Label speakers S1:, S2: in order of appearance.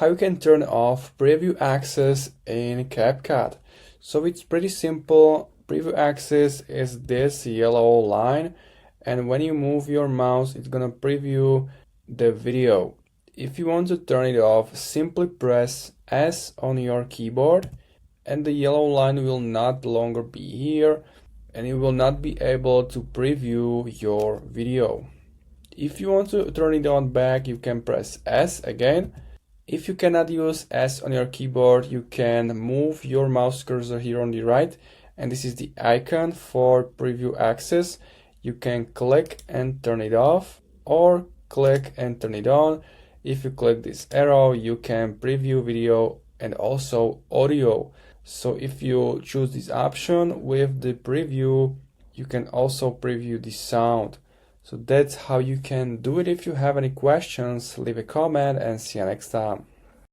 S1: how you can turn off preview access in Capcut. So it's pretty simple. Preview access is this yellow line, and when you move your mouse, it's gonna preview the video. If you want to turn it off, simply press S on your keyboard, and the yellow line will not longer be here, and you will not be able to preview your video. If you want to turn it on back, you can press S again. If you cannot use S on your keyboard, you can move your mouse cursor here on the right, and this is the icon for preview access. You can click and turn it off, or click and turn it on. If you click this arrow, you can preview video and also audio. So if you choose this option with the preview, you can also preview the sound. So that's how you can do it. If you have any questions, leave a comment and see you next time.